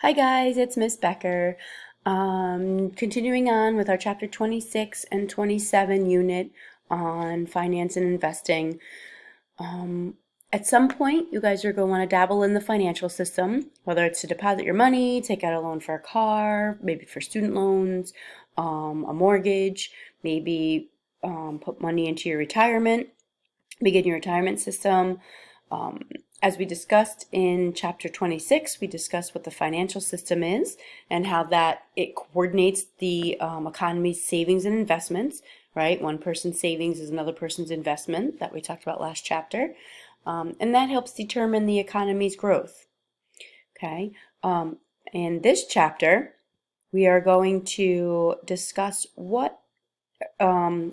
Hi guys, it's Miss Becker. Continuing on with our chapter 26 and 27 unit on finance and investing. At some point, you guys are going to want to dabble in the financial system, whether it's to deposit your money, take out a loan for a car, maybe for student loans, a mortgage, maybe put money into your retirement, begin your retirement system. As we discussed in chapter 26, we discussed what the financial system is and how that it coordinates the economy's savings and investments, right? One person's savings is another person's investment that we talked about last chapter. And that helps determine the economy's growth. Okay. In this chapter, we are going to discuss what how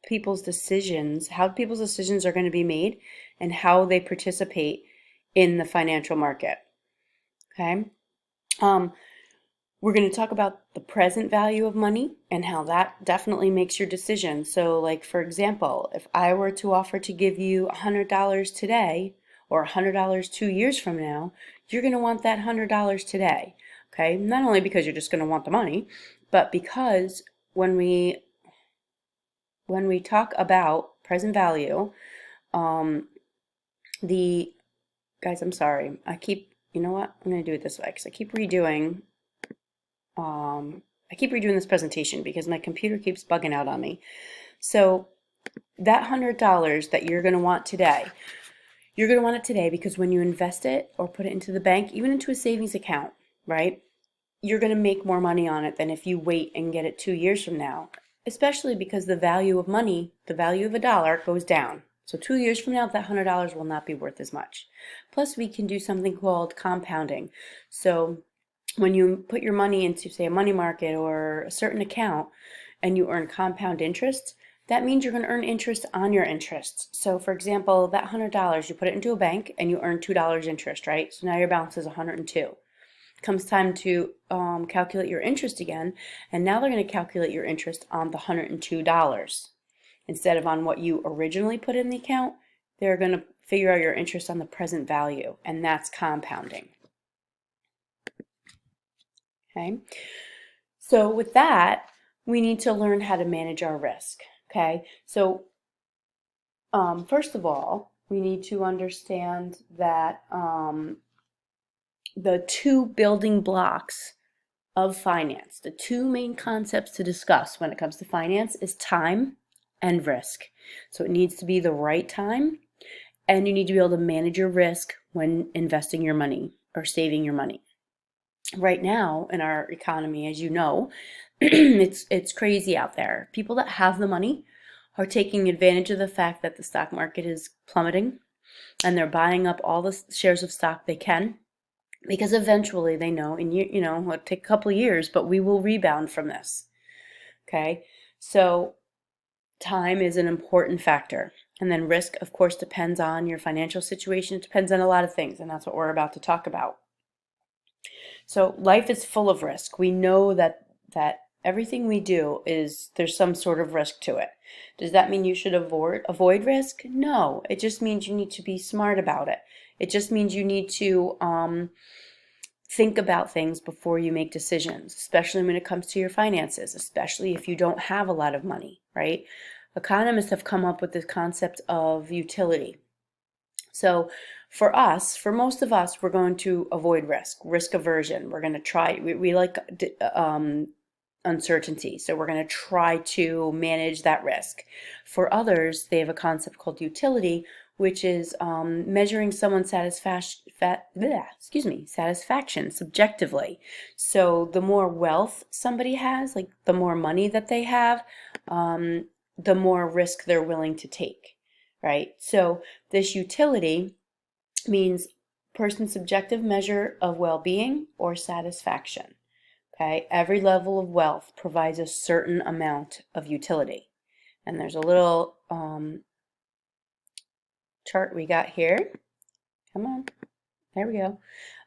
people's decisions are going to be made and how they participate in the financial market. Okay. We're going to talk about the present value of money and how that definitely makes your decision. So, like, for example, if I were to offer to give you $100 today or $100 2 years from now, you're going to want that $100 today. Okay. Not only because you're just going to want the money, but because when we talk about present value, guys, I'm sorry. You know what? I'm going to do it this way because I keep redoing this presentation because my computer keeps bugging out on me. So that $100 that you're going to want today, you're going to want it today because when you invest it or put it into the bank, even into a savings account, right? You're going to make more money on it than if you wait and get it 2 years from now, especially because the value of money, the value of a dollar goes down. So 2 years from now, that $100 will not be worth as much. Plus, we can do something called compounding. So when you put your money into, say, a money market or a certain account and you earn compound interest, that means you're going to earn interest on your interest. So, for example, that $100, you put it into a bank and you earn $2 interest, right? So now your balance is 102. Comes time to calculate your interest again, and now they're going to calculate your interest on the $102 instead of on what you originally put in the account. They're going to figure out your interest on the present value, and that's compounding. Okay, so with that, we need to learn how to manage our risk. Okay, so first of all, we need to understand that the two building blocks of finance, the two main concepts to discuss when it comes to finance is time and risk. So it needs to be the right time, and you need to be able to manage your risk when investing your money or saving your money. Right now in our economy, as you know, it's crazy out there. People that have the money are taking advantage of the fact that the stock market is plummeting, and they're buying up all the shares of stock they can, because eventually they know, and it'll take a couple of years, but we will rebound from this. Okay, so time is an important factor. And then risk, of course, depends on your financial situation. It depends on a lot of things, and that's what we're about to talk about. So life is full of risk. We know that everything we do there's some sort of risk to it. Does that mean you should avoid risk? No, it just means you need to be smart about it. It just means you need to think about things before you make decisions, especially when it comes to your finances, especially if you don't have a lot of money, right? Economists have come up with this concept of utility. So for most of us, we're going to avoid risk aversion. We're going to try, we like uncertainty. So we're going to try to manage that risk. For others, they have a concept called utility, which is measuring someone's satisfaction subjectively. So the more wealth somebody has, like the more money that they have, the more risk they're willing to take, right? So this utility means person's subjective measure of well-being or satisfaction. Okay, every level of wealth provides a certain amount of utility. And there's a little chart we got here. Come on, there we go.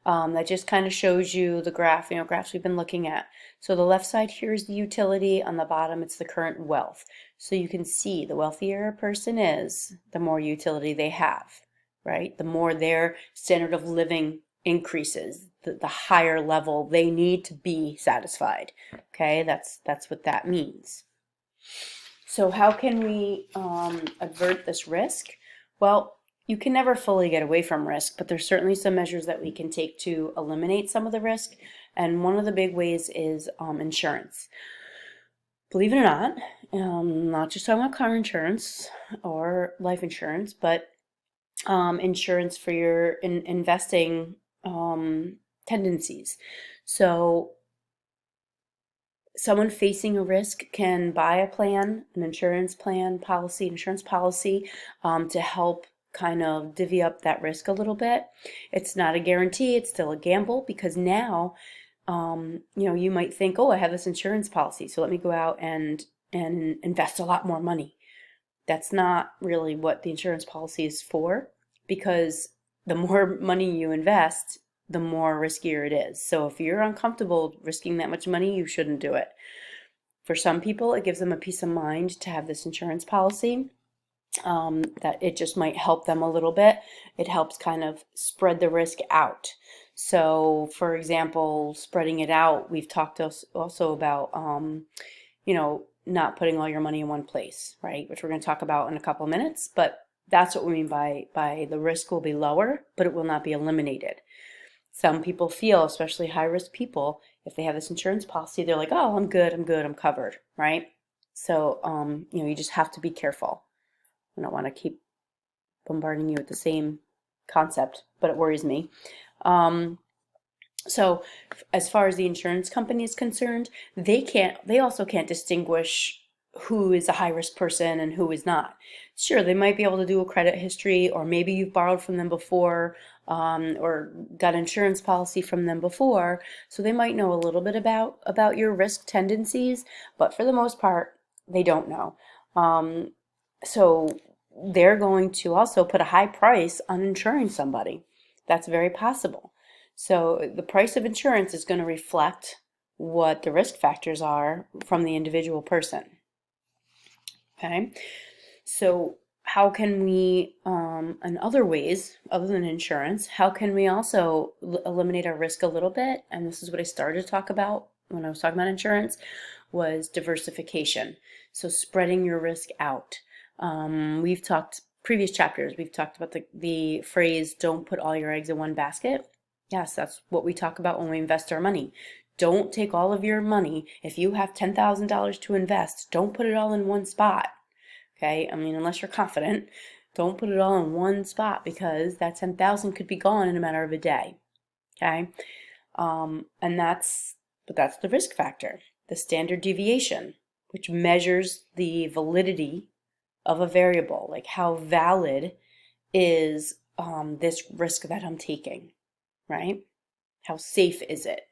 That just kind of shows you the graphs we've been looking at. So the left side here is the utility, on the bottom it's the current wealth. So you can see the wealthier a person is, the more utility they have, right? The more their standard of living increases, the higher level they need to be satisfied. Okay, that's what that means. So how can we avert this risk? Well, you can never fully get away from risk, but there's certainly some measures that we can take to eliminate some of the risk. And one of the big ways is insurance. Believe it or not just talking about car insurance or life insurance, but insurance for your investing tendencies. So someone facing a risk can buy a plan, an insurance policy, to help kind of divvy up that risk a little bit. It's not a guarantee, it's still a gamble, because now, you might think, oh, I have this insurance policy, so let me go out and invest a lot more money. That's not really what the insurance policy is for, because the more money you invest, the more riskier it is. So if you're uncomfortable risking that much money, you shouldn't do it. For some people, it gives them a peace of mind to have this insurance policy, that it just might help them a little bit. It helps kind of spread the risk out. So, for example, spreading it out, we've talked also about, not putting all your money in one place, right? Which we're going to talk about in a couple minutes, but that's what we mean by the risk will be lower, but it will not be eliminated. Some people feel, especially high-risk people, if they have this insurance policy, they're like, oh, I'm good, I'm covered, right? So, you just have to be careful. I don't want to keep bombarding you with the same concept, but it worries me. So as far as the insurance company is concerned, they also can't distinguish who is a high-risk person and who is not. Sure, they might be able to do a credit history, or maybe you've borrowed from them before, or got insurance policy from them before, so they might know a little bit about your risk tendencies, but for the most part, they don't know. So they're going to also put a high price on insuring somebody. That's very possible. So the price of insurance is going to reflect what the risk factors are from the individual person. Okay, so how can we, in other ways, other than insurance, how can we also eliminate our risk a little bit? And this is what I started to talk about when I was talking about insurance, was diversification. So spreading your risk out. We've talked, previous chapters, we've talked about the phrase, don't put all your eggs in one basket. Yes, that's what we talk about when we invest our money. Don't take all of your money. If you have $10,000 to invest, don't put it all in one spot. Okay, I mean, unless you're confident, don't put it all in one spot, because that 10,000 could be gone in a matter of a day. Okay, and that's the risk factor, the standard deviation, which measures the validity of a variable, like how valid is this risk that I'm taking, right? How safe is it?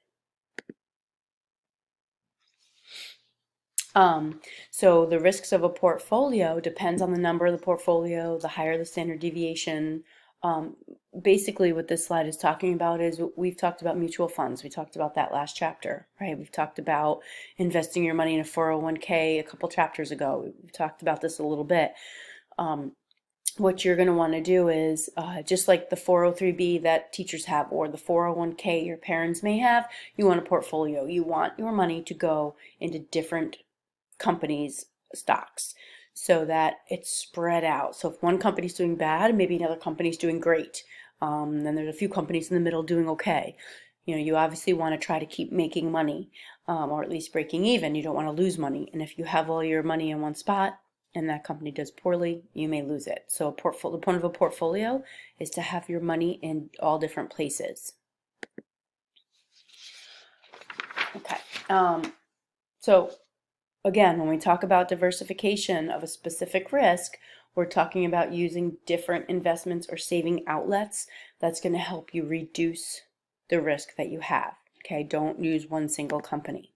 So the risks of a portfolio depends on the number of the portfolio, the higher the standard deviation. Basically what this slide is talking about is, we've talked about mutual funds. We talked about that last chapter, right? We've talked about investing your money in a 401k a couple chapters ago. We've talked about this a little bit. What you're going to want to do is, just like the 403b that teachers have, or the 401k your parents may have, you want a portfolio. You want your money to go into different companies' stocks so that it's spread out. So if one company's doing bad, maybe another company's doing great. Then there's a few companies in the middle doing okay. You obviously want to try to keep making money, or at least breaking even. You don't want to lose money. And if you have all your money in one spot and that company does poorly, you may lose it. So the point of a portfolio is to have your money in all different places. Okay. So again, when we talk about diversification of a specific risk, we're talking about using different investments or saving outlets. That's going to help you reduce the risk that you have. Okay, don't use one single company.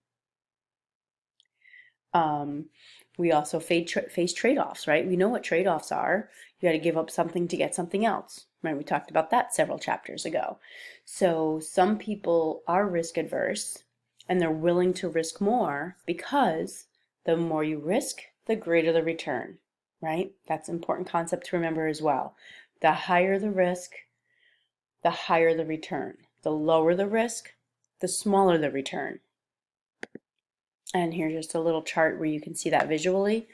We also face trade-offs, right? We know what trade-offs are. You got to give up something to get something else, right? We talked about that several chapters ago. So some people are risk adverse, and they're willing to risk more, because the more you risk, the greater the return, right? That's an important concept to remember as well. The higher the risk, the higher the return. The lower the risk, the smaller the return. And here's just a little chart where you can see that visually.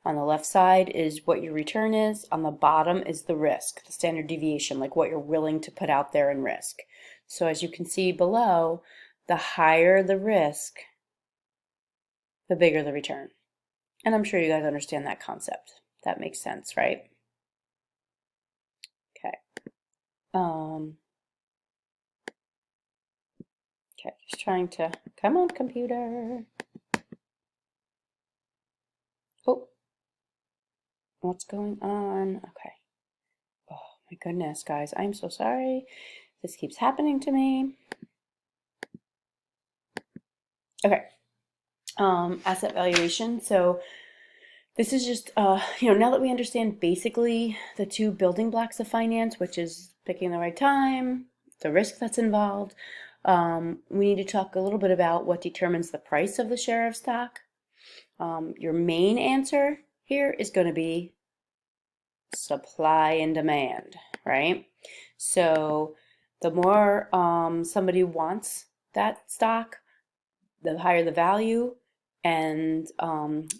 On the left side is what your return is. On the bottom is the risk, the standard deviation, like what you're willing to put out there in risk. So as you can see below, the higher the risk, the bigger the return. And I'm sure you guys understand that concept. That makes sense, right? Okay. Okay, just trying to, come on, computer. Oh, what's going on? Okay. Oh my goodness, guys, I'm so sorry. This keeps happening to me. Okay. Asset valuation. So this is just, now that we understand basically the two building blocks of finance, which is picking the right time, the risk that's involved, we need to talk a little bit about what determines the price of the share of stock. Your main answer here is going to be supply and demand, right? So the more somebody wants that stock, the higher the value, and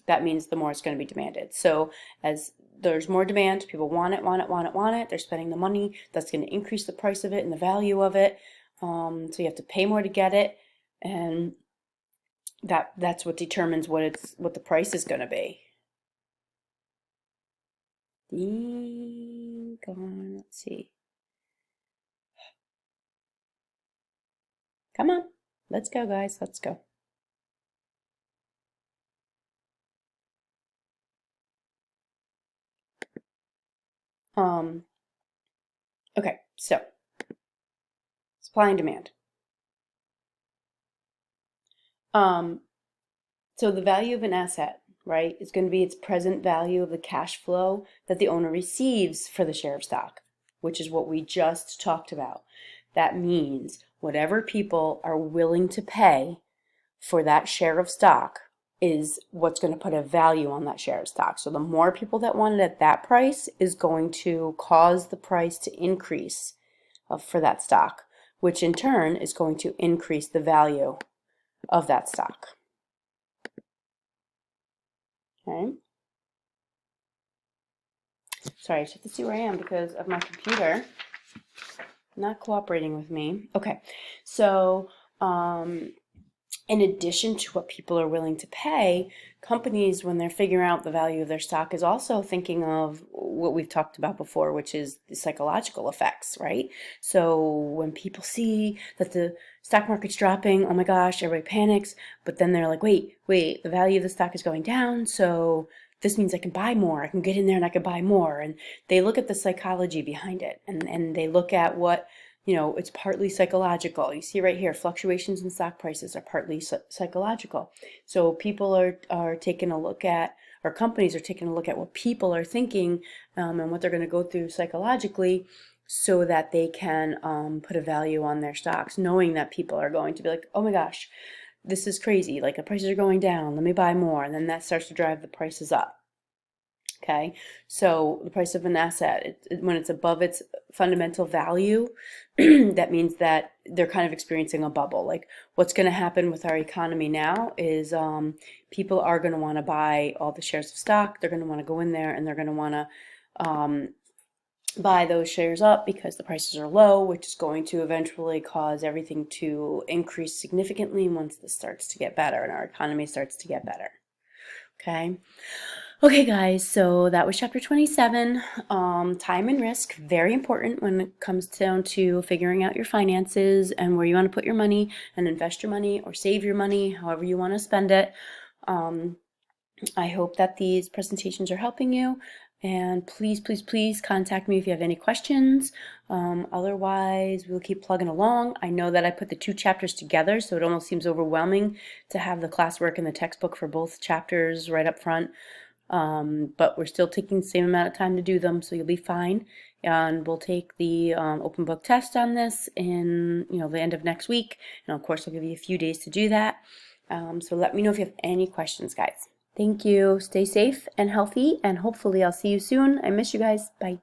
that means the more it's going to be demanded. So as there's more demand, people want it, they're spending the money, that's going to increase the price of it and the value of it. So you have to pay more to get it, and that's what determines what the price is going to be. Let's see. Come on, let's go, guys, let's go. Okay, so supply and demand. So the value of an asset, right, is going to be its present value of the cash flow that the owner receives for the share of stock, which is what we just talked about. That means whatever people are willing to pay for that share of stock is what's going to put a value on that share of stock. So the more people that want it at that price is going to cause the price to increase for that stock, which in turn is going to increase the value of that stock. Okay. Sorry, I just have to see where I am because of my computer not cooperating with me. Okay, so in addition to what people are willing to pay, companies, when they're figuring out the value of their stock, is also thinking of what we've talked about before, which is the psychological effects, right? So when people see that the stock market's dropping, oh my gosh, everybody panics, but then they're like, wait, the value of the stock is going down, so this means I can buy more. I can get in there and I can buy more. And they look at the psychology behind it, and they look at what, it's partly psychological. You see right here, fluctuations in stock prices are partly psychological. So people are taking a look at, or companies are taking a look at what people are thinking and what they're going to go through psychologically so that they can put a value on their stocks, knowing that people are going to be like, oh my gosh, this is crazy. Like the prices are going down. Let me buy more. And then that starts to drive the prices up. Okay, so the price of an asset, when it's above its fundamental value, that means that they're kind of experiencing a bubble. Like what's going to happen with our economy now is people are going to want to buy all the shares of stock. They're going to want to go in there and they're going to want to buy those shares up because the prices are low, which is going to eventually cause everything to increase significantly once this starts to get better and our economy starts to get better. Okay, guys, so that was chapter 27. Time and risk, very important when it comes down to figuring out your finances and where you want to put your money and invest your money or save your money, however you want to spend it. I hope that these presentations are helping you. And please, please, please contact me if you have any questions. Otherwise, we'll keep plugging along. I know that I put the two chapters together, so it almost seems overwhelming to have the classwork and the textbook for both chapters right up front. But we're still taking the same amount of time to do them, so you'll be fine. And we'll take the open book test on this in the end of next week. And of course, I'll give you a few days to do that. So let me know if you have any questions, guys. Thank you. Stay safe and healthy, and hopefully I'll see you soon. I miss you guys. Bye.